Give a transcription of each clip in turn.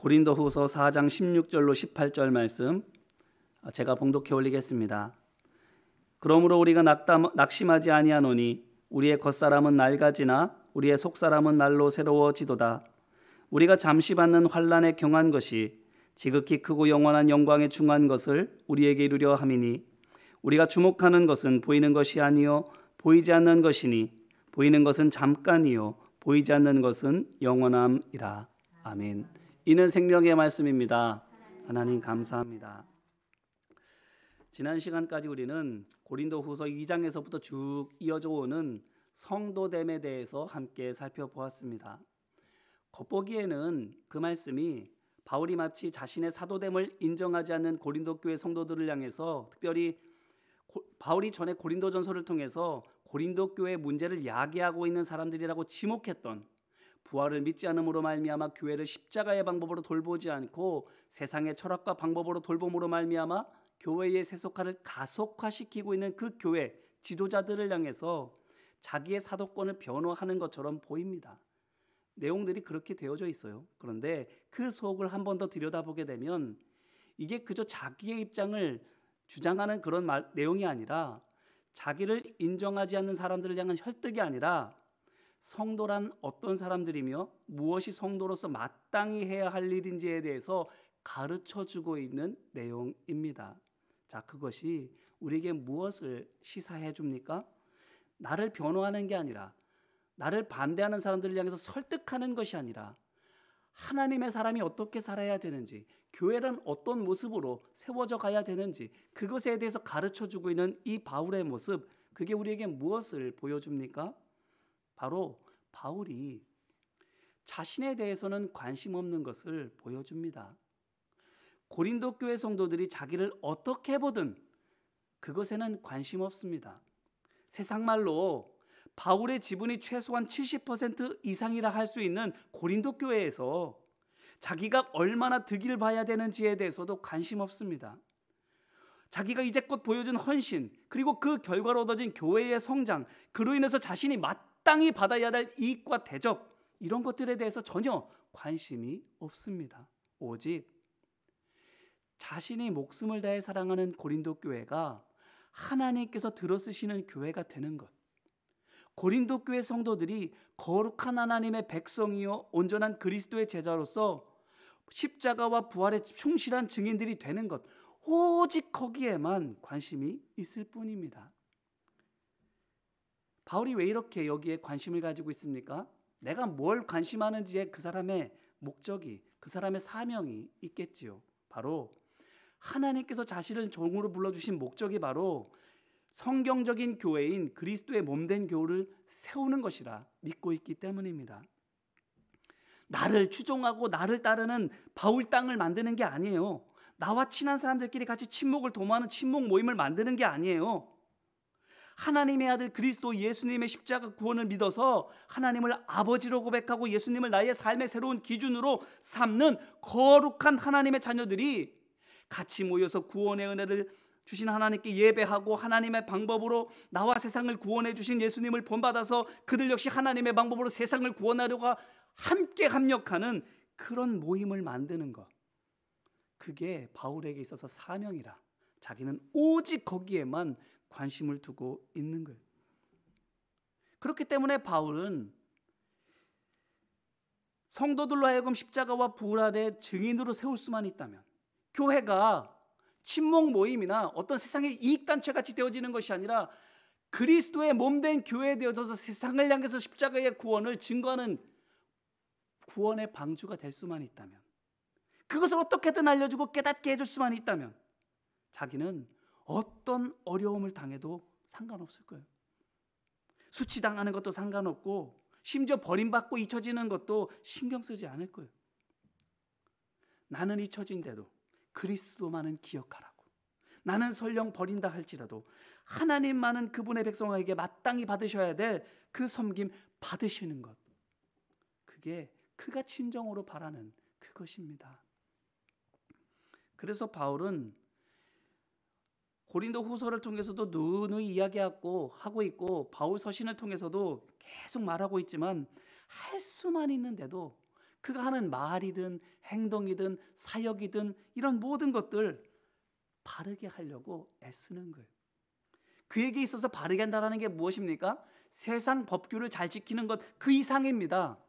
고린도후서 4장 16절로 18절 말씀 제가 봉독해 올리겠습니다. 그러므로 우리가 낙심하지 아니하노니 우리의 겉사람은 낡아지나 우리의 속사람은 날로 새로워지도다. 우리가 잠시 받는 환난에 경한 것이 지극히 크고 영원한 영광에 중한 것을 우리에게 이루려 함이니 우리가 주목하는 것은 보이는 것이 아니요 보이지 않는 것이니 보이는 것은 잠깐이요 보이지 않는 것은 영원함이라. 아멘. 이는 생명의 말씀입니다. 하나님 감사합니다. 지난 시간까지 우리는 고린도후서 2장에서부터 쭉 이어져 오는 성도됨에 대해서 함께 살펴보았습니다. 겉보기에는 그 말씀이 바울이 마치 자신의 사도됨을 인정하지 않는 고린도 교회 성도들을 향해서, 특별히 바울이 전에 고린도전서를 통해서 고린도 교회의 문제를 야기하고 있는 사람들이라고 지목했던, 부활을 믿지 않음으로 말미암아 교회를 십자가의 방법으로 돌보지 않고 세상의 철학과 방법으로 돌봄으로 말미암아 교회의 세속화를 가속화시키고 있는 그 교회 지도자들을 향해서 자기의 사도권을 변호하는 것처럼 보입니다. 내용들이 그렇게 되어져 있어요. 그런데 그 속을 한 번 더 들여다보게 되면 이게 그저 자기의 입장을 주장하는 그런 내용이 아니라, 자기를 인정하지 않는 사람들을 향한 혈떡이 아니라 성도란 어떤 사람들이며 무엇이 성도로서 마땅히 해야 할 일인지에 대해서 가르쳐주고 있는 내용입니다. 자, 그것이 우리에게 무엇을 시사해 줍니까? 나를 변호하는 게 아니라, 나를 반대하는 사람들을 향해서 설득하는 것이 아니라, 하나님의 사람이 어떻게 살아야 되는지, 교회란 어떤 모습으로 세워져 가야 되는지, 그것에 대해서 가르쳐주고 있는 이 바울의 모습, 그게 우리에게 무엇을 보여줍니까? 바로 바울이 자신에 대해서는 관심 없는 것을 보여줍니다. 고린도 교회 성도들이 자기를 어떻게 보든 그것에는 관심 없습니다. 세상 말로 바울의 지분이 최소한 70% 이상이라 할 수 있는 고린도 교회에서 자기가 얼마나 득일 봐야 되는지에 대해서도 관심 없습니다. 자기가 이제껏 보여준 헌신, 그리고 그 결과로 얻어진 교회의 성장, 그로 인해서 자신이 마땅히 받아야 될 이익과 대접, 이런 것들에 대해서 전혀 관심이 없습니다. 오직 자신이 목숨을 다해 사랑하는 고린도 교회가 하나님께서 들어쓰시는 교회가 되는 것, 고린도 교회 성도들이 거룩한 하나님의 백성이요 온전한 그리스도의 제자로서 십자가와 부활의 충실한 증인들이 되는 것, 오직 거기에만 관심이 있을 뿐입니다. 바울이 왜 이렇게 여기에 관심을 가지고 있습니까? 내가 뭘 관심하는지에 그 사람의 목적이, 그 사람의 사명이 있겠지요. 바로 하나님께서 자신을 종으로 불러주신 목적이 바로 성경적인 교회인 그리스도의 몸된 교회를 세우는 것이라 믿고 있기 때문입니다. 나를 추종하고 나를 따르는 바울 땅을 만드는 게 아니에요. 나와 친한 사람들끼리 같이 친목을 도모하는 친목 모임을 만드는 게 아니에요. 하나님의 아들 그리스도 예수님의 십자가 구원을 믿어서 하나님을 아버지로 고백하고 예수님을 나의 삶의 새로운 기준으로 삼는 거룩한 하나님의 자녀들이 같이 모여서 구원의 은혜를 주신 하나님께 예배하고, 하나님의 방법으로 나와 세상을 구원해 주신 예수님을 본받아서 그들 역시 하나님의 방법으로 세상을 구원하려고 함께 합력하는 그런 모임을 만드는 것, 그게 바울에게 있어서 사명이라 자기는 오직 거기에만 관심을 두고 있는 거예요. 그렇기 때문에 바울은 성도들로 하여금 십자가와 부활의 증인으로 세울 수만 있다면, 교회가 친목 모임이나 어떤 세상의 이익단체 같이 되어지는 것이 아니라 그리스도의 몸된 교회에 되어져서 세상을 향해서 십자가의 구원을 증거하는 구원의 방주가 될 수만 있다면, 그것을 어떻게든 알려주고 깨닫게 해줄 수만 있다면, 자기는 어떤 어려움을 당해도 상관없을 거예요. 수치당하는 것도 상관없고, 심지어 버림받고 잊혀지는 것도 신경 쓰지 않을 거예요. 나는 잊혀진대도 그리스도만은 기억하라고, 나는 설령 버린다 할지라도 하나님만은 그분의 백성에게 마땅히 받으셔야 될 그 섬김 받으시는 것, 그게 그가 진정으로 바라는 그것입니다. 그래서 바울은 고린도 후서를 통해서도 누누이 이야기하고 있고, 바울 서신을 통해서도 계속 말하고 있지만, 할 수만 있는데도 그가 하는 말이든 행동이든 사역이든 이런 모든 것들 바르게 하려고 애쓰는 거예요. 그에게 있어서 바르게 한다는 게 무엇입니까? 세상 법규를 잘 지키는 것 그 이상입니다.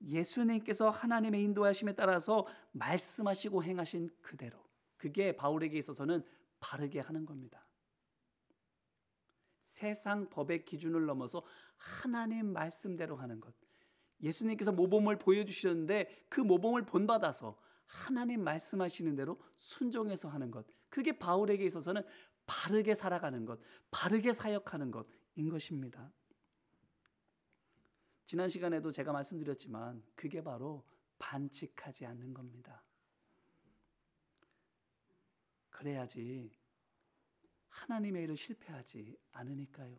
예수님께서 하나님의 인도하심에 따라서 말씀하시고 행하신 그대로, 그게 바울에게 있어서는 바르게 하는 겁니다. 세상 법의 기준을 넘어서 하나님 말씀대로 하는 것. 예수님께서 모범을 보여주셨는데 그 모범을 본받아서 하나님 말씀하시는 대로 순종해서 하는 것. 그게 바울에게 있어서는 바르게 살아가는 것, 바르게 사역하는 것인 것입니다. 지난 시간에도 제가 말씀드렸지만 그게 바로 반칙하지 않는 겁니다. 그래야지 하나님의 일을 실패하지 않으니까요.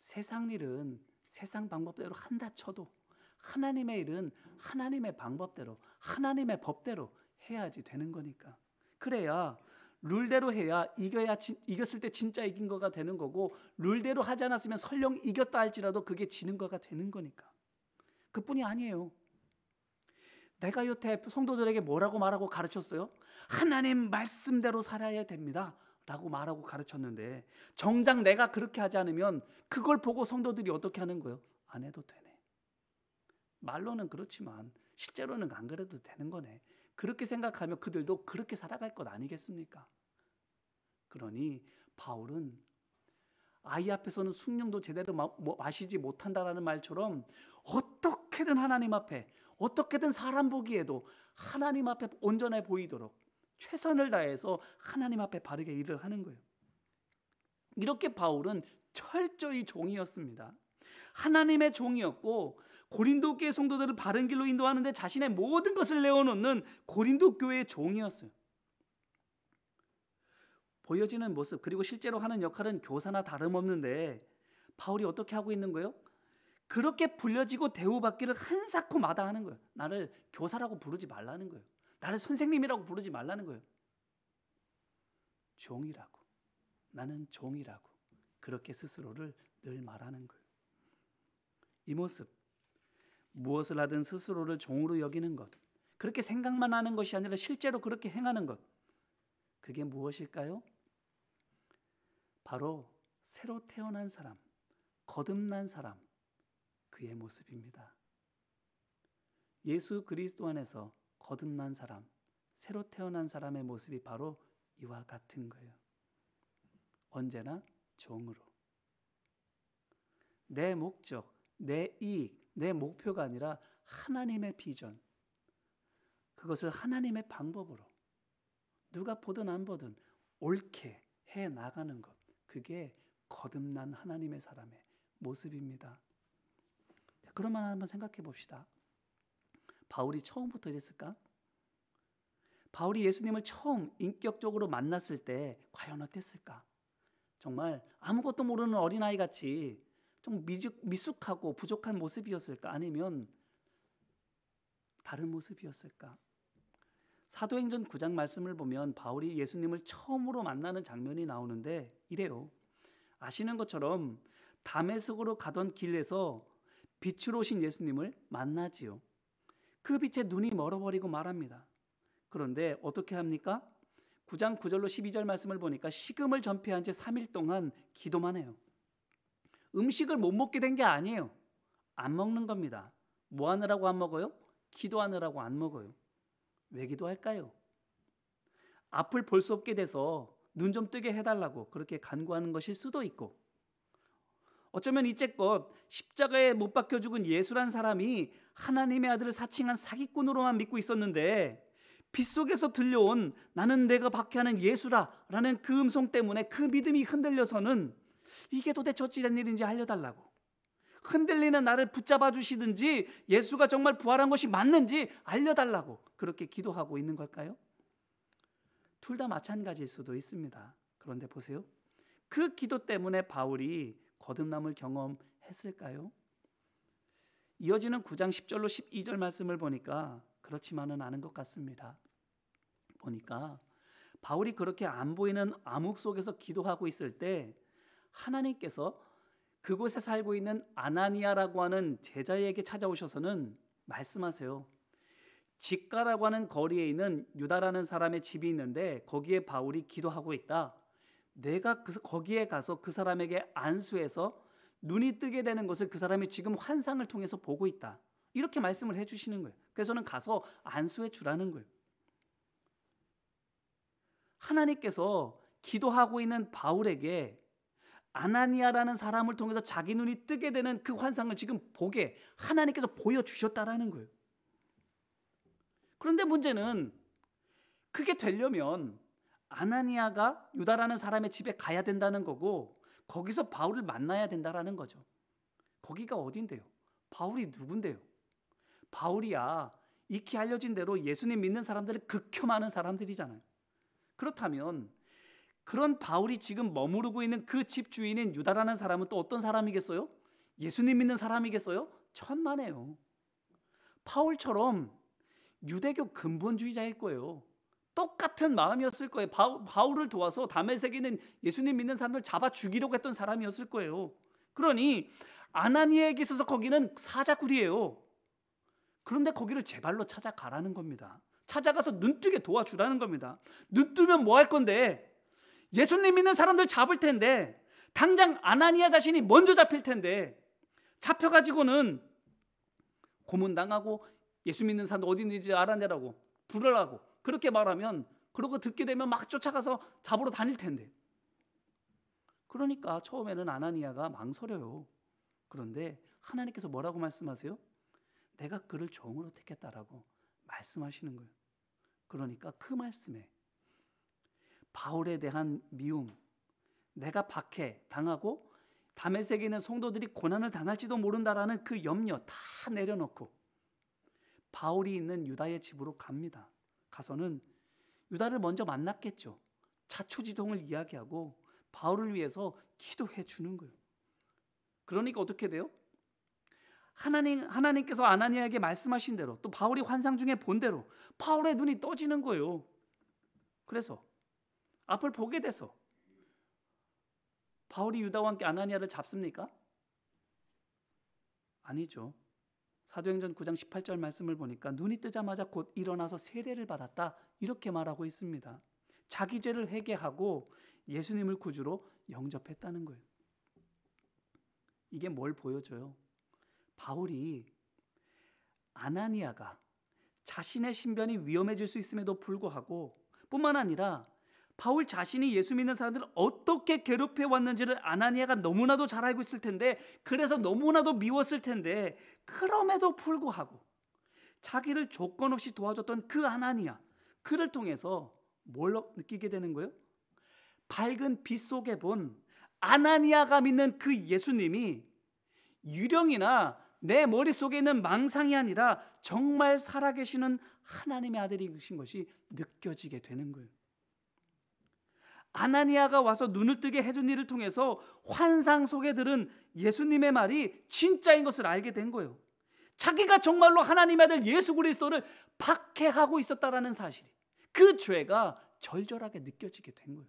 세상 일은 세상 방법대로 한다 쳐도 하나님의 일은 하나님의 방법대로, 하나님의 법대로 해야지 되는 거니까. 그래야 룰대로 해야 이겼을 때 진짜 이긴 거가 되는 거고, 룰대로 하지 않았으면 설령 이겼다 할지라도 그게 지는 거가 되는 거니까. 그뿐이 아니에요. 내가 여태 성도들에게 뭐라고 말하고 가르쳤어요? 하나님 말씀대로 살아야 됩니다 라고 말하고 가르쳤는데, 정작 내가 그렇게 하지 않으면 그걸 보고 성도들이 어떻게 하는 거예요? 안 해도 되네. 말로는 그렇지만 실제로는 안 그래도 되는 거네. 그렇게 생각하면 그들도 그렇게 살아갈 것 아니겠습니까? 그러니 바울은 아이 앞에서는 숭늉도 제대로 마시지 못한다라는 말처럼 어떻게든 하나님 앞에, 어떻게든 사람 보기에도 하나님 앞에 온전해 보이도록 최선을 다해서 하나님 앞에 바르게 일을 하는 거예요. 이렇게 바울은 철저히 종이었습니다. 하나님의 종이었고, 고린도 교회 성도들을 바른 길로 인도하는데 자신의 모든 것을 내어놓는 고린도 교회의 종이었어요. 보여지는 모습, 그리고 실제로 하는 역할은 교사나 다름없는데 바울이 어떻게 하고 있는 거예요? 그렇게 불려지고 대우받기를 한사코 마다하는 거예요. 나를 교사라고 부르지 말라는 거예요. 나를 선생님이라고 부르지 말라는 거예요. 종이라고, 나는 종이라고, 그렇게 스스로를 늘 말하는 거예요. 이 모습, 무엇을 하든 스스로를 종으로 여기는 것, 그렇게 생각만 하는 것이 아니라 실제로 그렇게 행하는 것, 그게 무엇일까요? 바로 새로 태어난 사람, 거듭난 사람, 그의 모습입니다. 예수 그리스도 안에서 거듭난 사람, 새로 태어난 사람의 모습이 바로 이와 같은 거예요. 언제나 종으로. 내 목적, 내 이익, 내 목표가 아니라 하나님의 비전, 그것을 하나님의 방법으로 누가 보든 안 보든 옳게 해 나가는 것, 그게 거듭난 하나님의 사람의 모습입니다. 그러면 한번 생각해 봅시다. 바울이 처음부터 이랬을까? 바울이 예수님을 처음 인격적으로 만났을 때 과연 어땠을까? 정말 아무것도 모르는 어린아이 같이 좀 미숙하고 부족한 모습이었을까? 아니면 다른 모습이었을까? 사도행전 9장 말씀을 보면 바울이 예수님을 처음으로 만나는 장면이 나오는데 이래요. 아시는 것처럼 다메섹으로 가던 길에서 빛으로 오신 예수님을 만나지요. 그 빛에 눈이 멀어버리고 말합니다. 그런데 어떻게 합니까? 9장 9절로 12절 말씀을 보니까 식음을 전폐한 채 3일 동안 기도만 해요. 음식을 못 먹게 된 게 아니에요. 안 먹는 겁니다. 뭐 하느라고 안 먹어요? 기도하느라고 안 먹어요. 왜 기도할까요? 앞을 볼 수 없게 돼서 눈 좀 뜨게 해달라고 그렇게 간구하는 것일 수도 있고, 어쩌면 이제껏 십자가에 못 박혀 죽은 예수란 사람이 하나님의 아들을 사칭한 사기꾼으로만 믿고 있었는데, 빗속에서 들려온 나는 내가 박해하는 예수라 라는 그 음성 때문에 그 믿음이 흔들려서는 이게 도대체 어찌된 일인지 알려달라고, 흔들리는 나를 붙잡아 주시든지 예수가 정말 부활한 것이 맞는지 알려달라고 그렇게 기도하고 있는 걸까요? 둘 다 마찬가지일 수도 있습니다. 그런데 보세요, 그 기도 때문에 바울이 거듭남을 경험했을까요? 이어지는 9장 10절로 12절 말씀을 보니까 그렇지만은 않은 것 같습니다. 보니까 바울이 그렇게 안 보이는 암흑 속에서 기도하고 있을 때 하나님께서 그곳에 살고 있는 아나니아라고 하는 제자에게 찾아오셔서는 말씀하세요. 직가라고 하는 거리에 있는 유다라는 사람의 집이 있는데 거기에 바울이 기도하고 있다. 내가 거기에 가서 그 사람에게 안수해서 눈이 뜨게 되는 것을 그 사람이 지금 환상을 통해서 보고 있다. 이렇게 말씀을 해주시는 거예요. 그래서 저는 가서 안수해 주라는 거예요. 하나님께서 기도하고 있는 바울에게 아나니아라는 사람을 통해서 자기 눈이 뜨게 되는 그 환상을 지금 보게 하나님께서 보여주셨다라는 거예요. 그런데 문제는 그게 되려면 아나니아가 유다라는 사람의 집에 가야 된다는 거고 거기서 바울을 만나야 된다라는 거죠. 거기가 어딘데요? 바울이 누군데요? 바울이야 익히 알려진 대로 예수님 믿는 사람들을 극혐하는 사람들이잖아요. 그렇다면 그런 바울이 지금 머무르고 있는 그 집 주인인 유다라는 사람은 또 어떤 사람이겠어요? 예수님 믿는 사람이겠어요? 천만에요. 바울처럼 유대교 근본주의자일 거예요. 똑같은 마음이었을 거예요. 바울을 도와서 다메섹에 있는 예수님 믿는 사람을 잡아 죽이려고 했던 사람이었을 거예요. 그러니 아나니아에게 있어서 거기는 사자굴이에요. 그런데 거기를 제발로 찾아가라는 겁니다. 찾아가서 눈뜨게 도와주라는 겁니다. 눈뜨면 뭐 할 건데? 예수님 믿는 사람들 잡을 텐데 당장 아나니아 자신이 먼저 잡힐 텐데 잡혀가지고는 고문당하고 예수 믿는 사람들 어디 있는지 알아내라고 부르라고 그렇게 말하면 그러고 듣게 되면 막 쫓아가서 잡으러 다닐 텐데 그러니까 처음에는 아나니아가 망설여요. 그런데 하나님께서 뭐라고 말씀하세요? 내가 그를 종으로 택했다라고 말씀하시는 거예요. 그러니까 그 말씀에 바울에 대한 미움, 내가 박해 당하고 다메섹에 있는 성도들이 고난을 당할지도 모른다라는 그 염려 다 내려놓고 바울이 있는 유다의 집으로 갑니다. 가서는 유다를 먼저 만났겠죠. 자초지종을 이야기하고 바울을 위해서 기도해 주는 거예요. 그러니까 어떻게 돼요? 하나님께서 아나니아에게 말씀하신 대로 또 바울이 환상 중에 본 대로 바울의 눈이 떠지는 거예요. 그래서 앞을 보게 돼서 바울이 유다와 함께 아나니아를 잡습니까? 아니죠. 사도행전 9장 18절 말씀을 보니까 눈이 뜨자마자 곧 일어나서 세례를 받았다 이렇게 말하고 있습니다. 자기 죄를 회개하고 예수님을 구주로 영접했다는 거예요. 이게 뭘 보여줘요? 바울이 아나니아가 자신의 신변이 위험해질 수 있음에도 불구하고 뿐만 아니라 바울 자신이 예수 믿는 사람들을 어떻게 괴롭혀 왔는지를 아나니아가 너무나도 잘 알고 있을 텐데 그래서 너무나도 미웠을 텐데 그럼에도 불구하고 자기를 조건 없이 도와줬던 그 아나니아 그를 통해서 뭘 느끼게 되는 거예요? 밝은 빛 속에 본 아나니아가 믿는 그 예수님이 유령이나 내 머릿속에 있는 망상이 아니라 정말 살아계시는 하나님의 아들이신 것이 느껴지게 되는 거예요. 아나니아가 와서 눈을 뜨게 해준 일을 통해서 환상 속에 들은 예수님의 말이 진짜인 것을 알게 된 거예요. 자기가 정말로 하나님의 아들 예수 그리스도를 박해하고 있었다라는 사실이 그 죄가 절절하게 느껴지게 된 거예요.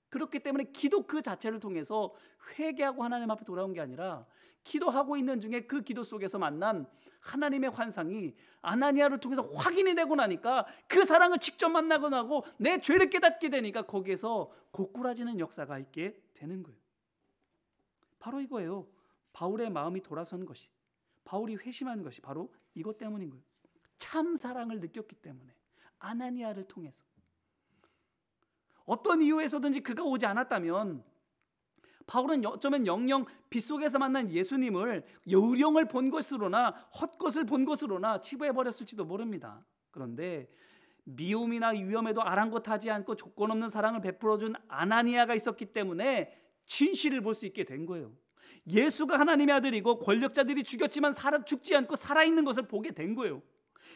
그렇기 때문에 기도 그 자체를 통해서 회개하고 하나님 앞에 돌아온 게 아니라 기도하고 있는 중에 그 기도 속에서 만난 하나님의 환상이 아나니아를 통해서 확인이 되고 나니까 그 사랑을 직접 만나고 나고 내 죄를 깨닫게 되니까 거기에서 고꾸라지는 역사가 있게 되는 거예요. 바로 이거예요. 바울의 마음이 돌아선 것이, 바울이 회심한 것이 바로 이것 때문인 거예요. 참 사랑을 느꼈기 때문에 아나니아를 통해서 어떤 이유에서든지 그가 오지 않았다면 바울은 어쩌면 영영 빗속에서 만난 예수님을 유령을 본 것으로나 헛것을 본 것으로나 치부해버렸을지도 모릅니다. 그런데 미움이나 위험에도 아랑곳하지 않고 조건 없는 사랑을 베풀어준 아나니아가 있었기 때문에 진실을 볼 수 있게 된 거예요. 예수가 하나님의 아들이고 권력자들이 죽였지만 죽지 않고 살아있는 것을 보게 된 거예요.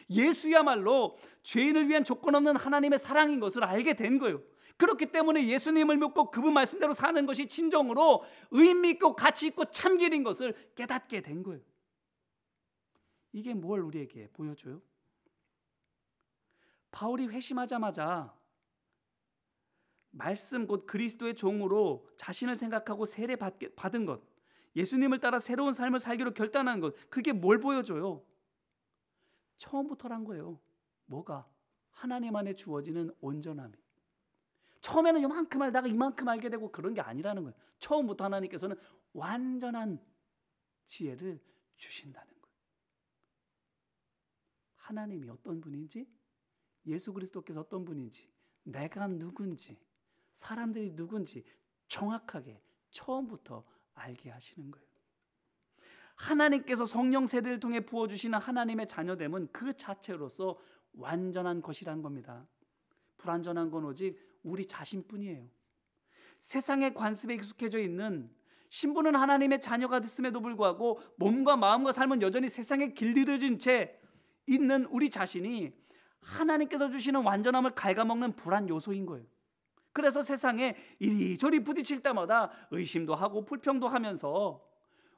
예수야말로 죄인을 위한 조건 없는 하나님의 사랑인 것을 알게 된 거예요. 그렇기 때문에 예수님을 믿고 그분 말씀대로 사는 것이 진정으로 의미 있고 가치 있고 참길인 것을 깨닫게 된 거예요. 이게 뭘 우리에게 보여줘요? 바울이 회심하자마자 말씀 곧 그리스도의 종으로 자신을 생각하고 세례 받은 것, 예수님을 따라 새로운 삶을 살기로 결단한 것, 그게 뭘 보여줘요? 처음부터란 거예요. 뭐가? 하나님 안에 주어지는 온전함이. 처음에는 이만큼 알다가 이만큼 알게 되고 그런 게 아니라는 거예요. 처음부터 하나님께서는 완전한 지혜를 주신다는 거예요. 하나님이 어떤 분인지, 예수 그리스도께서 어떤 분인지, 내가 누군지, 사람들이 누군지 정확하게 처음부터 알게 하시는 거예요. 하나님께서 성령 세례를 통해 부어주시는 하나님의 자녀됨은 그 자체로서 완전한 것이란 겁니다. 불완전한 건 오직 우리 자신뿐이에요. 세상의 관습에 익숙해져 있는, 신분은 하나님의 자녀가 됐음에도 불구하고 몸과 마음과 삶은 여전히 세상에 길들여진 채 있는 우리 자신이 하나님께서 주시는 완전함을 갉아먹는 불안 요소인 거예요. 그래서 세상에 이리저리 부딪힐 때마다 의심도 하고 불평도 하면서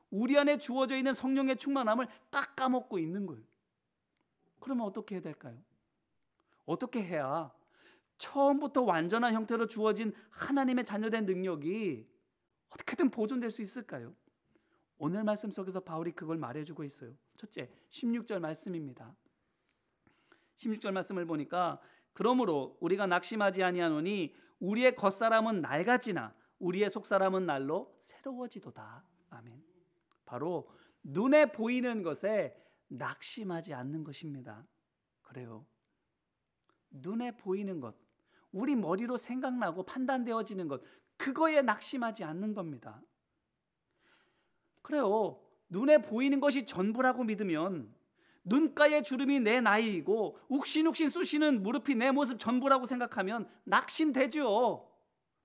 우리 안에 주어져 있는 성령의 충만함을 깎아먹고 있는 거예요. 그러면 어떻게 해야 될까요? 어떻게 해야 처음부터 완전한 형태로 주어진 하나님의 자녀된 능력이 어떻게든 보존될 수 있을까요? 오늘 말씀 속에서 바울이 그걸 말해주고 있어요. 첫째, 16절 말씀입니다. 16절 말씀을 보니까 그러므로 우리가 낙심하지 아니하노니 우리의 겉사람은 낡아지나 우리의 속사람은 날로 새로워지도다. 아멘. 바로 눈에 보이는 것에 낙심하지 않는 것입니다. 그래요. 눈에 보이는 것, 우리 머리로 생각나고 판단되어지는 것, 그거에 낙심하지 않는 겁니다. 그래요. 눈에 보이는 것이 전부라고 믿으면, 눈가의 주름이 내 나이이고 욱신욱신 쑤시는 무릎이 내 모습 전부라고 생각하면 낙심되죠.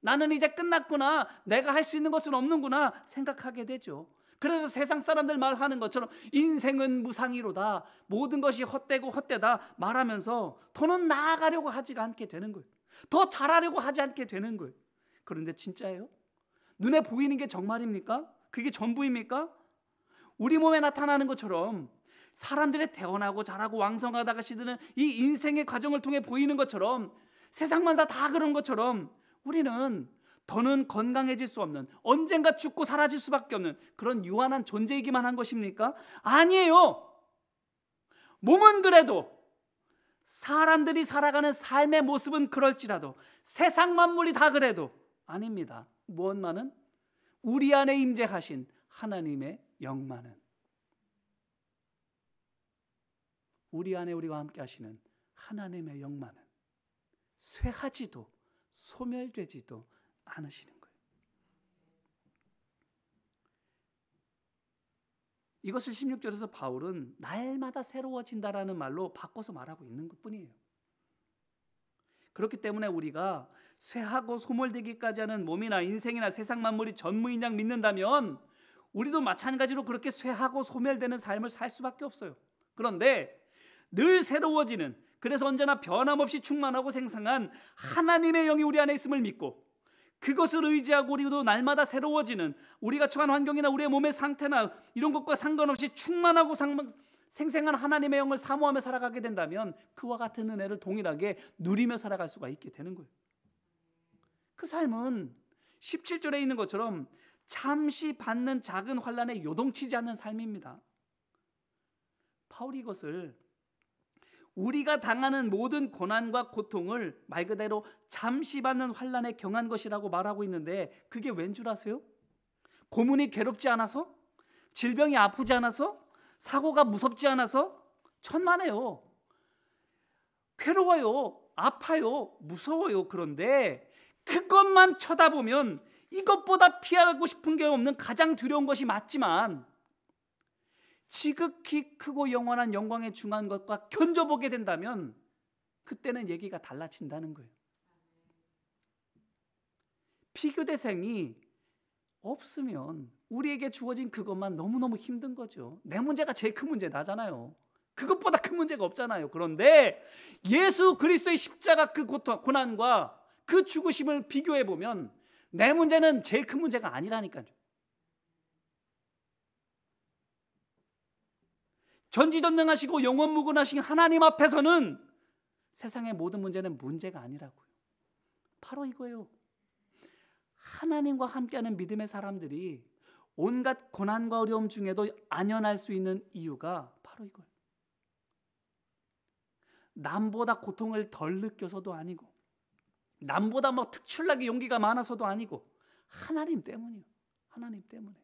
나는 이제 끝났구나, 내가 할 수 있는 것은 없는구나 생각하게 되죠. 그래서 세상 사람들 말하는 것처럼 인생은 무상이로다, 모든 것이 헛되고 헛되다 말하면서 더는 나아가려고 하지가 않게 되는 거예요. 더 잘하려고 하지 않게 되는 거예요. 그런데 진짜예요? 눈에 보이는 게 정말입니까? 그게 전부입니까? 우리 몸에 나타나는 것처럼 사람들의 태어나고 자라고 왕성하다가 시드는 이 인생의 과정을 통해 보이는 것처럼, 세상 만사 다 그런 것처럼 우리는 더는 건강해질 수 없는, 언젠가 죽고 사라질 수밖에 없는 그런 유한한 존재이기만 한 것입니까? 아니에요. 몸은 그래도, 사람들이 살아가는 삶의 모습은 그럴지라도, 세상 만물이 다 그래도 아닙니다. 무엇만은? 우리 안에 임재하신 하나님의 영만은, 우리 안에 우리와 함께 하시는 하나님의 영만은 쇠하지도 소멸되지도 않으시는 거예요. 이것을 16절에서 바울은 날마다 새로워진다라는 말로 바꿔서 말하고 있는 것뿐이에요. 그렇기 때문에 우리가 쇠하고 소멸되기까지 하는 몸이나 인생이나 세상 만물이 전무인 양 믿는다면 우리도 마찬가지로 그렇게 쇠하고 소멸되는 삶을 살 수밖에 없어요. 그런데 늘 새로워지는, 그래서 언제나 변함없이 충만하고 생생한 하나님의 영이 우리 안에 있음을 믿고 그것을 의지하고 우리도 날마다 새로워지는, 우리가 처한 환경이나 우리의 몸의 상태나 이런 것과 상관없이 충만하고 생생한 하나님의 영을 사모하며 살아가게 된다면 그와 같은 은혜를 동일하게 누리며 살아갈 수가 있게 되는 거예요. 그 삶은 17절에 있는 것처럼 잠시 받는 작은 환난에 요동치지 않는 삶입니다. 바울이 이것을 우리가 당하는 모든 고난과 고통을 말 그대로 잠시 받는 환난에 경한 것이라고 말하고 있는데, 그게 왠 줄 아세요? 고문이 괴롭지 않아서? 질병이 아프지 않아서? 사고가 무섭지 않아서? 천만에요. 괴로워요, 아파요, 무서워요. 그런데 그것만 쳐다보면 이것보다 피하고 싶은 게 없는 가장 두려운 것이 맞지만, 지극히 크고 영원한 영광에 중한 것과 견뎌보게 된다면 그때는 얘기가 달라진다는 거예요. 비교 대상이 없으면 우리에게 주어진 그것만 너무너무 힘든 거죠. 내 문제가 제일 큰 문제 나잖아요. 그것보다 큰 문제가 없잖아요. 그런데 예수 그리스도의 십자가 그 고통, 고난과 그 죽으심을 비교해보면 내 문제는 제일 큰 문제가 아니라니까요. 전지전능하시고 영원무궁하신 하나님 앞에서는 세상의 모든 문제는 문제가 아니라고요. 바로 이거예요. 하나님과 함께하는 믿음의 사람들이 온갖 고난과 어려움 중에도 안연할 수 있는 이유가 바로 이거예요. 남보다 고통을 덜 느껴서도 아니고, 남보다 뭐 특출나게 용기가 많아서도 아니고, 하나님 때문이요. 하나님 때문에.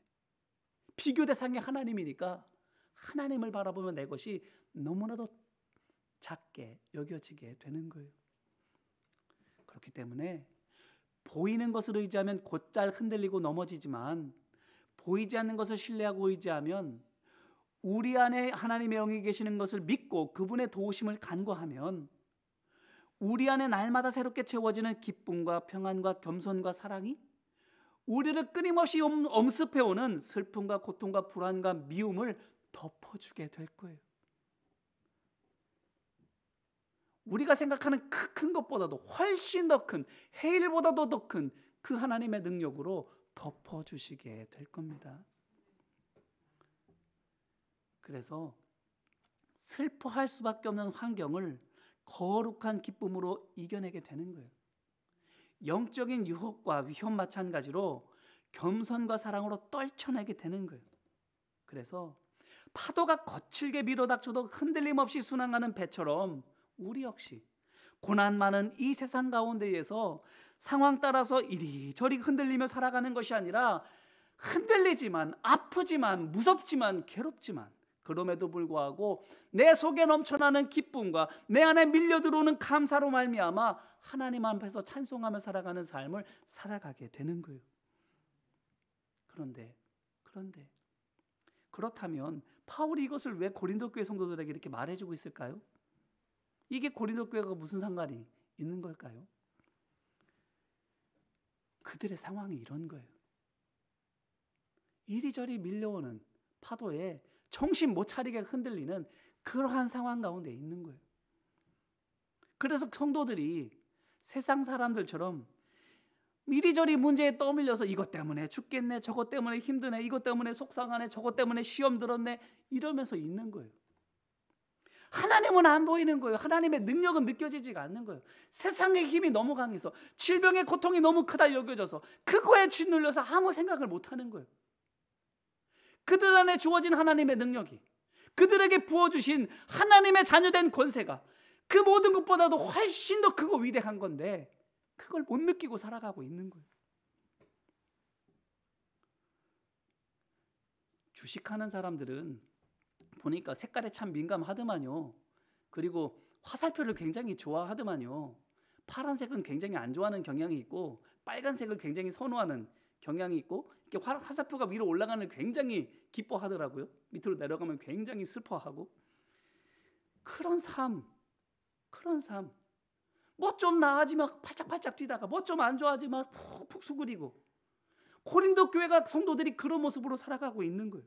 비교 대상이 하나님이니까 하나님을 바라보면 내 것이 너무나도 작게 여겨지게 되는 거예요. 그렇기 때문에 보이는 것을 의지하면 곧잘 흔들리고 넘어지지만, 보이지 않는 것을 신뢰하고 의지하면, 우리 안에 하나님의 영이 계시는 것을 믿고 그분의 도우심을 간구하면 우리 안에 날마다 새롭게 채워지는 기쁨과 평안과 겸손과 사랑이 우리를 끊임없이 엄습해오는 슬픔과 고통과 불안과 미움을 덮어주게 될 거예요. 우리가 생각하는 큰 것보다도 훨씬 더 큰, 해일보다도 더 큰 그 하나님의 능력으로 덮어주시게 될 겁니다. 그래서 슬퍼할 수밖에 없는 환경을 거룩한 기쁨으로 이겨내게 되는 거예요. 영적인 유혹과 위험 마찬가지로 겸손과 사랑으로 떨쳐내게 되는 거예요. 그래서 파도가 거칠게 밀어닥쳐도 흔들림 없이 순항하는 배처럼 우리 역시 고난 많은 이 세상 가운데에서 상황 따라서 이리저리 흔들리며 살아가는 것이 아니라, 흔들리지만 아프지만 무섭지만 괴롭지만 그럼에도 불구하고 내 속에 넘쳐나는 기쁨과 내 안에 밀려들어오는 감사로 말미암아 하나님 앞에서 찬송하며 살아가는 삶을 살아가게 되는 거예요. 그런데 그렇다면 바울이 이것을 왜 고린도 교회 성도들에게 이렇게 말해주고 있을까요? 이게 고린도 교회가 무슨 상관이 있는 걸까요? 그들의 상황이 이런 거예요. 이리저리 밀려오는 파도에 정신 못 차리게 흔들리는 그러한 상황 가운데 있는 거예요. 그래서 성도들이 세상 사람들처럼 이리저리 문제에 떠밀려서 이것 때문에 죽겠네, 저것 때문에 힘드네, 이것 때문에 속상하네, 저것 때문에 시험 들었네 이러면서 있는 거예요. 하나님은 안 보이는 거예요. 하나님의 능력은 느껴지지가 않는 거예요. 세상의 힘이 너무 강해서, 질병의 고통이 너무 크다 여겨져서 그거에 짓눌려서 아무 생각을 못하는 거예요. 그들 안에 주어진 하나님의 능력이, 그들에게 부어주신 하나님의 자녀된 권세가 그 모든 것보다도 훨씬 더 크고 위대한 건데 그걸 못 느끼고 살아가고 있는 거예요. 주식하는 사람들은 보니까 색깔에 참 민감하더만요. 그리고 화살표를 굉장히 좋아하더만요. 파란색은 굉장히 안 좋아하는 경향이 있고, 빨간색을 굉장히 선호하는 경향이 있고, 이렇게 화살표가 위로 올라가는 걸 굉장히 기뻐하더라고요. 밑으로 내려가면 굉장히 슬퍼하고. 그런 삶, 뭐 좀 나아지면 팔짝팔짝 뛰다가 뭐 좀 안 좋아지면 푹푹 수그리고, 고린도 교회가 성도들이 그런 모습으로 살아가고 있는 거예요.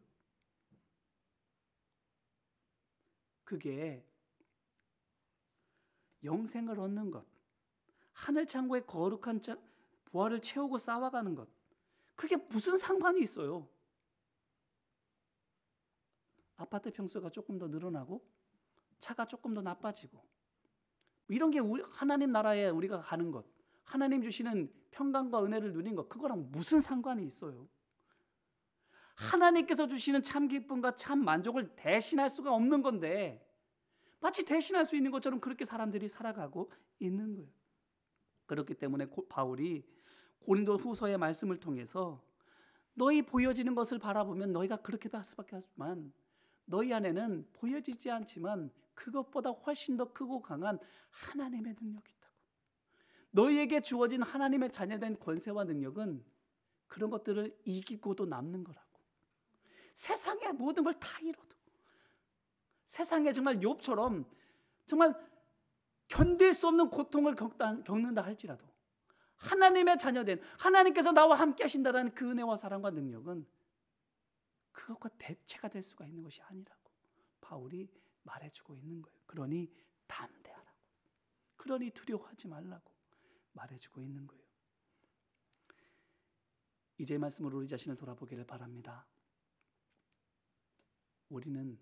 그게 영생을 얻는 것, 하늘 창고의 거룩한 보화를 채우고 쌓아가는 것, 그게 무슨 상관이 있어요? 아파트 평수가 조금 더 늘어나고 차가 조금 더 나빠지고, 이런 게 하나님 나라에 우리가 가는 것, 하나님 주시는 평강과 은혜를 누린 것, 그거랑 무슨 상관이 있어요? 하나님께서 주시는 참 기쁨과 참 만족을 대신할 수가 없는 건데 마치 대신할 수 있는 것처럼 그렇게 사람들이 살아가고 있는 거예요. 그렇기 때문에 바울이 고린도 후서의 말씀을 통해서 너희 보여지는 것을 바라보면 너희가 그렇게 할 수밖에 없지만 너희 안에는 보여지지 않지만 그것보다 훨씬 더 크고 강한 하나님의 능력이 있다고. 너희에게 주어진 하나님의 자녀된 권세와 능력은 그런 것들을 이기고도 남는 거라고. 세상의 모든 걸 다 잃어도, 세상에 정말 욥처럼 정말 견딜 수 없는 고통을 겪는다 할지라도 하나님의 자녀된, 하나님께서 나와 함께 하신다는 그 은혜와 사랑과 능력은 그것과 대체가 될 수가 있는 것이 아니라고 바울이 말해주고 있는 거예요. 그러니 담대하라고, 그러니 두려워하지 말라고 말해주고 있는 거예요. 이제 말씀으로 우리 자신을 돌아보기를 바랍니다. 우리는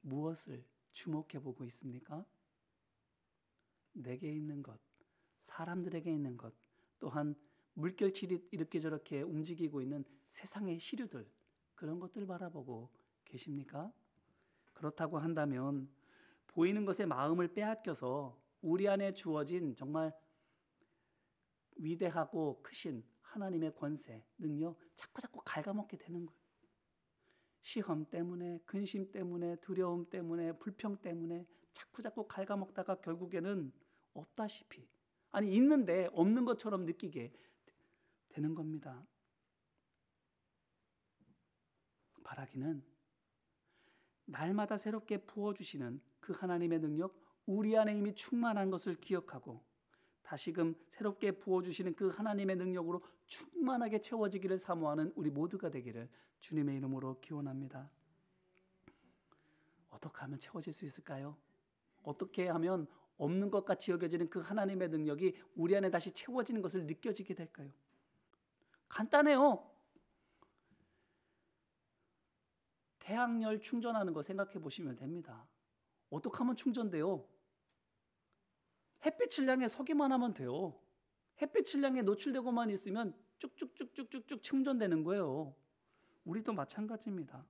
무엇을 주목해 보고 있습니까? 내게 있는 것, 사람들에게 있는 것, 또한 물결칠이 이렇게 저렇게 움직이고 있는 세상의 시류들, 그런 것들 바라보고 계십니까? 그렇다고 한다면 보이는 것에 마음을 빼앗겨서 우리 안에 주어진 정말 위대하고 크신 하나님의 권세, 능력 자꾸 갉아먹게 되는 거예요. 시험 때문에, 근심 때문에, 두려움 때문에, 불평 때문에 자꾸 갉아먹다가 결국에는 없다시피, 아니 있는데 없는 것처럼 느끼게 되는 겁니다. 바라기는 날마다 새롭게 부어주시는 그 하나님의 능력, 우리 안에 이미 충만한 것을 기억하고 다시금 새롭게 부어주시는 그 하나님의 능력으로 충만하게 채워지기를 사모하는 우리 모두가 되기를 주님의 이름으로 기원합니다. 어떻게 하면 채워질 수 있을까요? 어떻게 하면 없는 것 같이 여겨지는 그 하나님의 능력이 우리 안에 다시 채워지는 것을 느껴지게 될까요? 간단해요. 태양열 충전하는 거 생각해 보시면 됩니다. 어떻게 하면 충전돼요? 햇빛을 향해 서기만 하면 돼요. 햇빛을 향해 노출되고만 있으면 쭉쭉쭉쭉쭉 충전되는 거예요. 우리도 마찬가지입니다.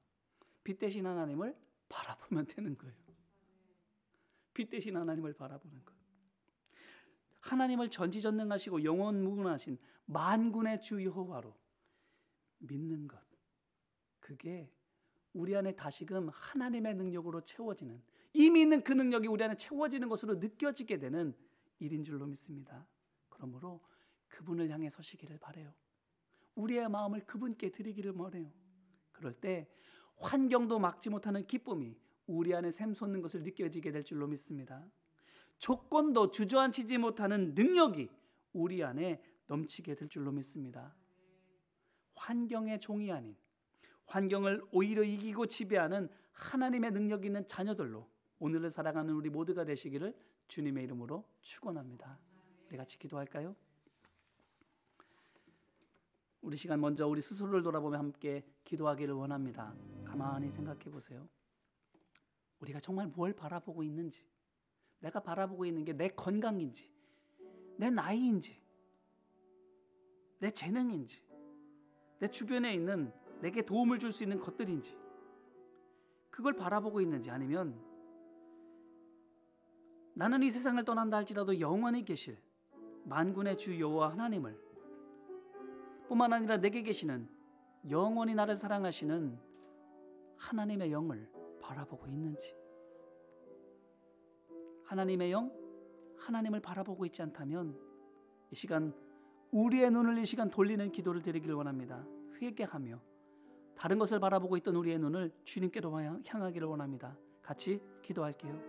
빛 대신 하나님을 바라보면 되는 거예요. 빛 대신 하나님을 바라보는 것. 하나님을 전지전능하시고 영원무궁하신 만군의 주 여호와로 믿는 것, 그게 우리 안에 다시금 하나님의 능력으로 채워지는, 이미 있는 그 능력이 우리 안에 채워지는 것으로 느껴지게 되는 일인 줄로 믿습니다. 그러므로 그분을 향해 서시기를 바라요. 우리의 마음을 그분께 드리기를 원해요. 그럴 때 환경도 막지 못하는 기쁨이 우리 안에 샘솟는 것을 느껴지게 될 줄로 믿습니다. 조건도 주저앉히지 못하는 능력이 우리 안에 넘치게 될 줄로 믿습니다. 환경의 종이 아닌, 환경을 오히려 이기고 지배하는 하나님의 능력 있는 자녀들로 오늘을 살아가는 우리 모두가 되시기를 주님의 이름으로 축원합니다. 우리 같이 기도할까요? 우리 시간 먼저 우리 스스로를 돌아보며 함께 기도하기를 원합니다. 가만히 생각해 보세요. 우리가 정말 뭘 바라보고 있는지, 내가 바라보고 있는 게 내 건강인지, 내 나이인지, 내 재능인지, 내 주변에 있는 내게 도움을 줄 수 있는 것들인지, 그걸 바라보고 있는지, 아니면 나는 이 세상을 떠난다 할지라도 영원히 계실 만군의 주 여호와 하나님을, 뿐만 아니라 내게 계시는 영원히 나를 사랑하시는 하나님의 영을 바라보고 있는지. 하나님의 영, 하나님을 바라보고 있지 않다면 이 시간 우리의 눈을 이 시간 돌리는 기도를 드리길 원합니다. 회개하며 다른 것을 바라보고 있던 우리의 눈을 주님께로 향하기를 원합니다. 같이 기도할게요.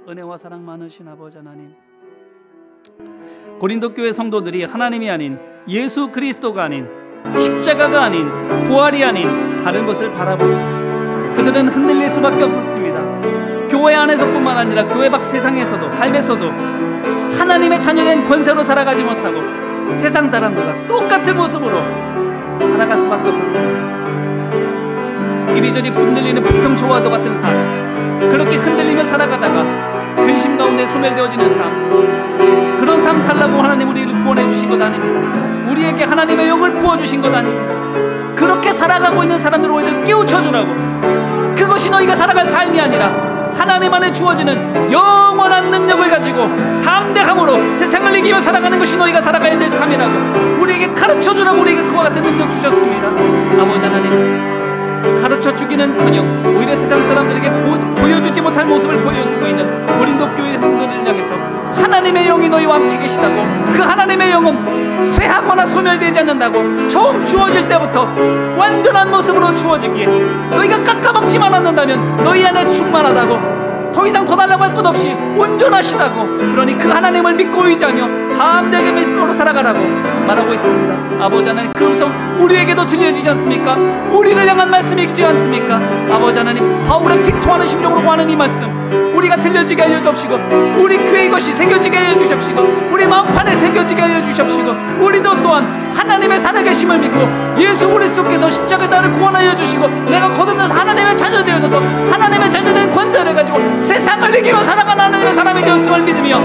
은혜와 사랑 많으신 아버지 하나님, 고린도 교회 성도들이 하나님이 아닌, 예수 그리스도가 아닌, 십자가가 아닌, 부활이 아닌 다른 것을 바라보고 그들은 흔들릴 수밖에 없었습니다. 교회 안에서뿐만 아니라 교회 밖 세상에서도, 삶에서도 하나님의 자녀된 권세로 살아가지 못하고 세상 사람들과 똑같은 모습으로 살아갈 수밖에 없었습니다. 이리저리 분들리는 부평초와도 같은 삶, 그렇게 흔들리며 살아가다가 근심 가운데 소멸되어지는 삶, 그런 삶 살라고 하나님 우리를 구원해 주신 것 아닙니다. 우리에게 하나님의 영을 부어주신 것 아닙니다. 그렇게 살아가고 있는 사람들을 오히려 깨우쳐주라고, 그것이 너희가 살아갈 삶이 아니라 하나님 안에 주어지는 영원한 능력을 가지고 담대함으로 세상을 이기며 살아가는 것이 너희가 살아가야 될 삶이라고 우리에게 가르쳐주라고 우리에게 그와 같은 능력 주셨습니다. 아버지 하나님, 가르쳐주기는커녕 오히려 세상 사람들에게 보여주지 못할 모습을 보여주고 있는 고린도 교회 성도들을 향해서 하나님의 영이 너희와 함께 계시다고, 그 하나님의 영은 쇠하거나 소멸되지 않는다고, 처음 주어질 때부터 완전한 모습으로 주어지기에 너희가 깎아먹지만 않는다면 너희 안에 충만하다고, 더 이상 더 달라고 할 것 없이 온전하시다고, 그러니 그 하나님을 믿고 의지하며 담대하게 믿음으로 살아가라고 말하고 있습니다. 아버지 하나님, 그 음성 우리에게도 들려지지 않습니까? 우리를 향한 말씀이 있지 않습니까? 아버지 하나님, 바울의 피토하는 심령으로 구하는 이 말씀 우리가 들려지게 하여 주옵시고, 우리 귀에 이것이 새겨지게 하여 주십시고, 우리 마음판에 새겨지게 하여 주십시고, 우리도 또한 하나님의 살아계심을 믿고 예수 그리스도께서 십자가에 나를 구원하여 주시고 내가 거듭나서 하나님의 자녀 되어져서 하나님의 자녀된 권세를 가지고 세상을 이기며 살아가는 하나님의 사람이 되었음을 믿으며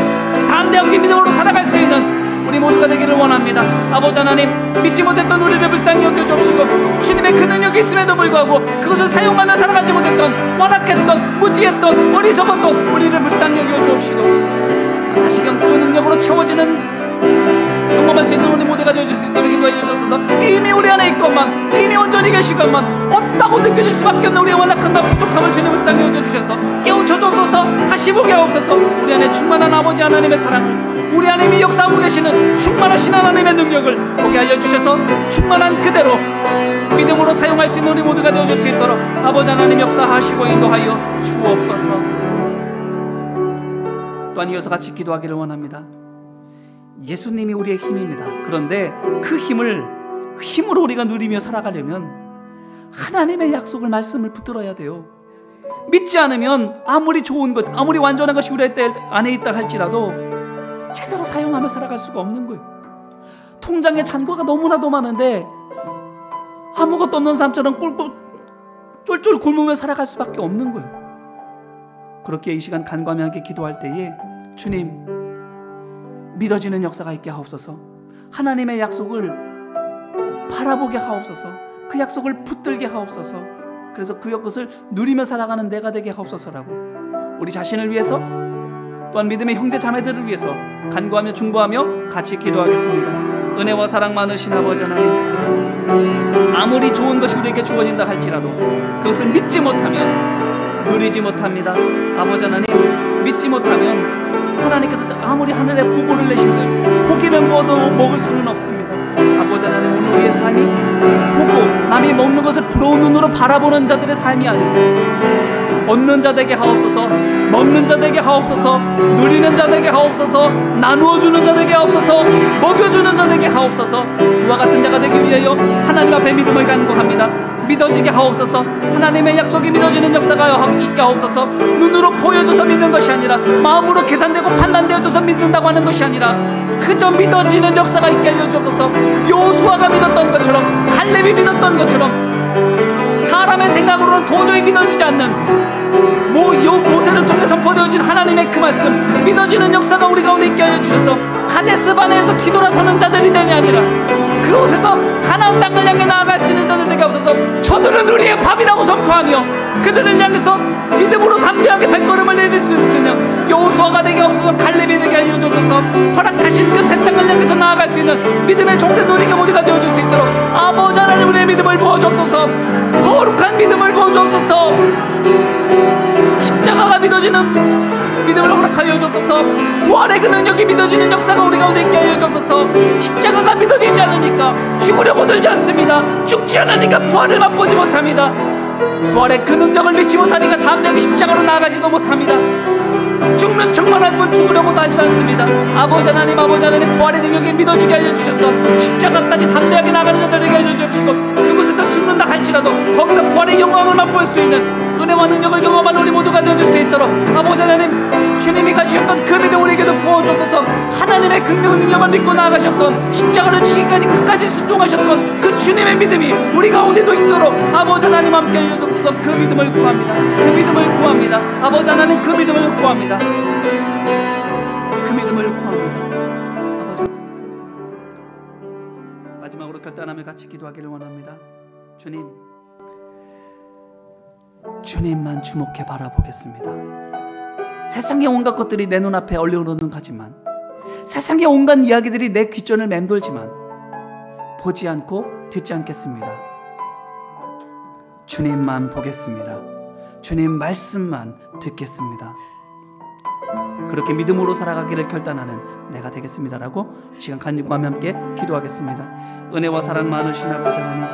담대하게 믿음으로 살아갈 수 있는 우리 모두가 되기를 원합니다. 아버지 하나님, 믿지 못했던 우리를 불쌍히 여겨주옵시고 주님의 그 능력이 있음에도 불구하고 그것을 사용하며 살아가지 못했던, 완악했던, 무지했던, 어리석었던 우리를 불쌍히 여겨주옵시고 다시금 그 능력으로 채워지는 경험할 수 있는 우리 모두가 되어줄 수 있도록 인도하여 주옵소서. 이미 우리 안에 있건만, 이미 온전히 계시건만 없다고 느껴질 수밖에 없는 우리의 완악함과 부족함을 주님 불쌍히 여겨주셔서 깨우쳐 주옵소서. 다시 보게 하옵소서. 우리 안에 충만한 아버지 하나님의 사랑을, 우리 안에 이미 역사하고 계시는 충만하신 하나님의 능력을 보게 하여 주셔서 충만한 그대로 믿음으로 사용할 수 있는 우리 모두가 되어줄 수 있도록 아버지 하나님 역사하시고 인도하여 주옵소서. 또한 이어서 같이 기도하기를 원합니다. 예수님이 우리의 힘입니다. 그런데 그 힘으로 우리가 누리며 살아가려면 하나님의 약속을, 말씀을 붙들어야 돼요. 믿지 않으면 아무리 좋은 것, 아무리 완전한 것이 우리 안에 있다 할지라도 제대로 사용하며 살아갈 수가 없는 거예요. 통장에 잔고가 너무나도 많은데 아무것도 없는 사람처럼 쫄쫄 굶으며 살아갈 수밖에 없는 거예요. 그렇게 이 시간 간구하며 함께 기도할 때에 주님, 믿어지는 역사가 있게 하옵소서. 하나님의 약속을 바라보게 하옵소서. 그 약속을 붙들게 하옵소서. 그래서 그것을 누리며 살아가는 내가 되게 하옵소서라고 우리 자신을 위해서, 또한 믿음의 형제 자매들을 위해서 간구하며 중보하며 같이 기도하겠습니다. 은혜와 사랑 많으신 아버지 하나님, 아무리 좋은 것이 우리에게 주어진다 할지라도 그것을 믿지 못하면 누리지 못합니다. 아버지 하나님, 믿지 못하면 하나님께서 아무리 하늘에 보고를 내신들 포기는 먹어도 먹을 수는 없습니다. 아버지 하나님, 오늘 우리의 삶이 보고 남이 먹는 것을 부러운 눈으로 바라보는 자들의 삶이 아니고 얻는 자 되게 하옵소서. 먹는 자 되게 하옵소서. 누리는 자 되게 하옵소서. 나누어주는 자 되게 하옵소서. 먹여주는 자 되게 하옵소서. 그와 같은 자가 되기 위하여 하나님 앞에 믿음을 간구합니다. 믿어지게 하옵소서. 하나님의 약속이 믿어지는 역사가 있게 하옵소서. 눈으로 보여줘서 믿는 것이 아니라, 마음으로 계산되고 판단되어져서 믿는다고 하는 것이 아니라 그저 믿어지는 역사가 있게 하여 주옵소서. 여호수아가 믿었던 것처럼, 갈렙이 믿었던 것처럼 사람의 생각으로는 도저히 믿어지지 않는 모세를 통해 선포되어진 하나님의 그 말씀, 믿어지는 역사가 우리 가운데 있게 하여 주셔서 가데스 바네에서 뒤돌아서는 자들이 되니 아니라 그곳에서 가나안 땅을 향해 나아갈 수 있는 자들 되게 하옵소서. 저들은 우리의 밥이라고 선포하며 그들을 향해서 믿음으로 담대하게 발걸음을 내릴 수 있으며 여호수아가 되게 하옵소서. 갈렙이 되게 하여 주옵소서. 허락하신 그 새 땅을 향해서 나아갈 수 있는 믿음의 종된 우리가 모두가 되어줄 수 있도록 아버지 하나님, 우리의 믿음을 부어주옵소서. 거룩한 믿음을 부어주옵소서. 십자가가 믿어지는 믿음을 허락하여 주옵소서. 부활의 그 능력이 믿어지는 역사가 우리 가운데 있게 하여 주옵소서. 십자가가 믿어지지 않으니까 죽으려고 들지 않습니다. 죽지 않으니까 부활을 맛보지 못합니다. 부활의 그 능력을 믿지 못하니까 담대하게 십자가로 나아가지도 못합니다. 죽는 척만 할 뿐 죽으려고도 하지 않습니다. 아버지 하나님, 부활의 능력이 믿어지게 하여 주셔서 십자가까지 담대하게 나가는 자들 되게 하여 주옵시고 그곳에서 죽는다 할지라도 거기서 부활의 영광을 맛볼 수 있는 은혜와 능력을 경험한 우리 모두가 되어줄 수 있도록 아버지 하나님, 주님이 가지셨던 그 믿음 우리에게도 부어주옵소서. 하나님의 그 능력을 믿고 나아가셨던, 십자가를 지기까지 끝까지 순종하셨던 그 주님의 믿음이 우리 가운데도 있도록 아버지 하나님 함께 하여 주옵소서. 그 믿음을 구합니다. 그 믿음을 구합니다. 아버지 하나님, 그 믿음을 구합니다. 그 믿음을 구합니다. 아버지 하나님, 그 믿음을. 마지막으로 결단하며 같이 기도하기를 원합니다. 주님만 주목해 바라보겠습니다. 세상의 온갖 것들이 내 눈앞에 얼려오는 가지만, 세상의 온갖 이야기들이 내 귓전을 맴돌지만 보지 않고 듣지 않겠습니다. 주님만 보겠습니다. 주님 말씀만 듣겠습니다. 그렇게 믿음으로 살아가기를 결단하는 내가 되겠습니다라고 시간 간구하며 함께 기도하겠습니다. 은혜와 사랑 많으신 아버지 하나님,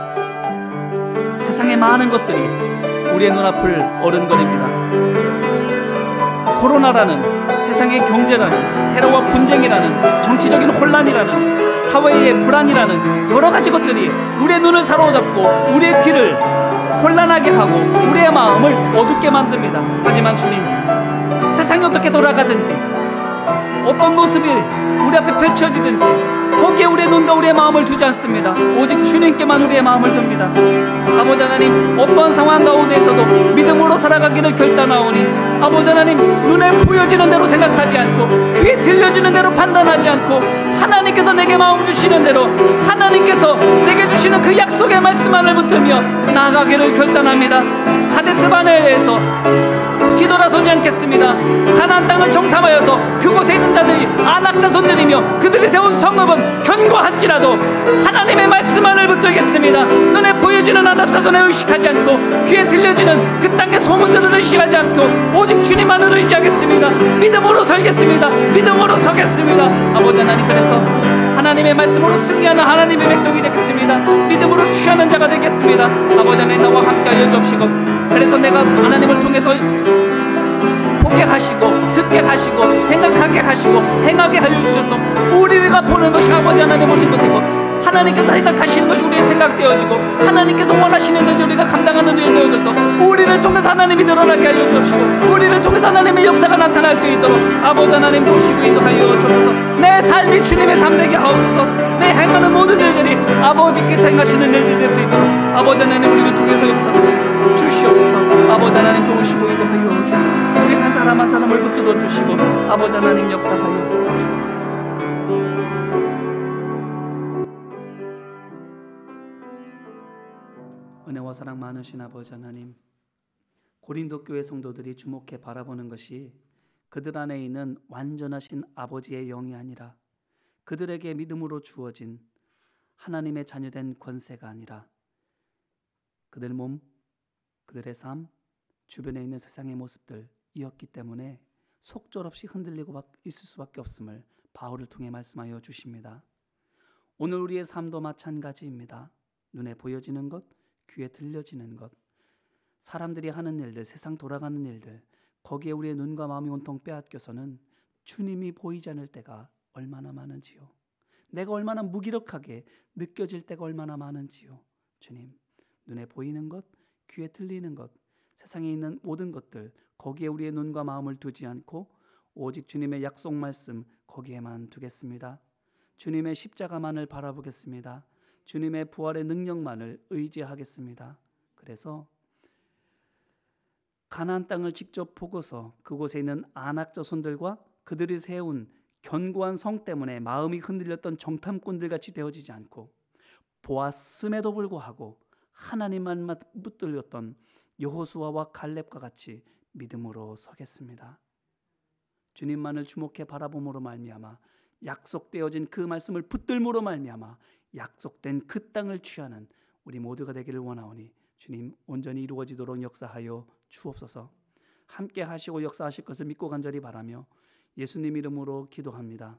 세상의 많은 것들이 우리의 눈앞을 어른거립니다. 코로나라는, 세상의 경제라는, 테러와 분쟁이라는, 정치적인 혼란이라는, 사회의 불안이라는 여러 가지 것들이 우리의 눈을 사로잡고 우리의 귀를 혼란하게 하고 우리의 마음을 어둡게 만듭니다. 하지만 주님, 세상이 어떻게 돌아가든지 어떤 모습이 우리 앞에 펼쳐지든지 거기에 우리의 눈과 우리의 마음을 두지 않습니다. 오직 주님께만 우리의 마음을 둡니다. 아버지 하나님, 어떠한 상황 가운데에서도 믿음으로 살아가기를 결단하오니 아버지 하나님, 눈에 보여지는 대로 생각하지 않고 귀에 들려지는 대로 판단하지 않고 하나님께서 내게 마음 주시는 대로 하나님께서 내게 주시는 그 약속의 말씀만을 붙들며 나아가기를 결단합니다. 가데스 바네아에서 뒤돌아서지 않겠습니다. 가나안 땅을 정탐하여서 그곳에 있는 자들이 아낙 자손들이며 그들이 세운 성읍은 견고할지라도 하나님의 말씀만을 붙들겠습니다. 눈에 보여지는 아낙 자손에 의식하지 않고 귀에 들려지는 그 땅의 소문들을 의식하지 않고 오직 주님만을 의지하겠습니다. 믿음으로 설겠습니다. 믿음으로 서겠습니다. 아버지 하나님, 그래서 하나님의 말씀으로 승리하는 하나님의 백성이 되겠습니다. 믿음으로 취하는 자가 되겠습니다. 아버지 하나님, 나와 함께하여 주옵시고, 그래서 내가 하나님을 통해서 보게 하시고 듣게 하시고 생각하게 하시고 행하게 하여 주셔서 우리가 보는 것이 아버지 하나님 보신 것이고 하나님께서 생각하시는 것이 우리의 생각되어지고 하나님께서 원하시는 일들 우리가 감당하는 일 되어져서 우리를 통해서 하나님이 드러나게 하여 주옵시고 우리를 통해서 하나님의 역사가 나타날 수 있도록 아버지 하나님 도우시고 인도하여 주옵소서. 내 삶이 주님의 삶 되게 하옵소서. 내 행하는 모든 일들이 아버지께서 행하시는 일들이 될 수 있도록 아버지 하나님 우리를 통해서 역사 주시옵소서. 아버지 하나님 도우시고 인도하여 주옵소서. 우리 한 사람 한 사람을 붙들어 주시고 아버지 하나님 역사하여 주옵소서. 은혜와 사랑 많으신 아버지 하나님, 고린도 교회 성도들이 주목해 바라보는 것이 그들 안에 있는 완전하신 아버지의 영이 아니라 그들에게 믿음으로 주어진 하나님의 자녀된 권세가 아니라 그들 몸, 그들의 삶, 주변에 있는 세상의 모습들이었기 때문에 속절없이 흔들리고 있을 수밖에 없음을 바울을 통해 말씀하여 주십니다. 오늘 우리의 삶도 마찬가지입니다. 눈에 보여지는 것, 귀에 들려지는 것, 사람들이 하는 일들, 세상 돌아가는 일들, 거기에 우리의 눈과 마음이 온통 빼앗겨서는 주님이 보이지 않을 때가 얼마나 많은지요. 내가 얼마나 무기력하게 느껴질 때가 얼마나 많은지요. 주님, 눈에 보이는 것, 귀에 들리는 것, 세상에 있는 모든 것들, 거기에 우리의 눈과 마음을 두지 않고 오직 주님의 약속 말씀 거기에만 두겠습니다. 주님의 십자가만을 바라보겠습니다. 주님의 부활의 능력만을 의지하겠습니다. 그래서 가나안 땅을 직접 보고서 그곳에 있는 아낙 자손들과 그들이 세운 견고한 성 때문에 마음이 흔들렸던 정탐꾼들 같이 되어지지 않고 보았음에도 불구하고 하나님만 붙들렸던 여호수아와 갈렙과 같이 믿음으로 서겠습니다. 주님만을 주목해 바라봄으로 말미암아 약속되어진 그 말씀을 붙들므로 말미암아 약속된 그 땅을 취하는 우리 모두가 되기를 원하오니 주님 온전히 이루어지도록 역사하여 주옵소서. 함께 하시고 역사하실 것을 믿고 간절히 바라며 예수님 이름으로 기도합니다.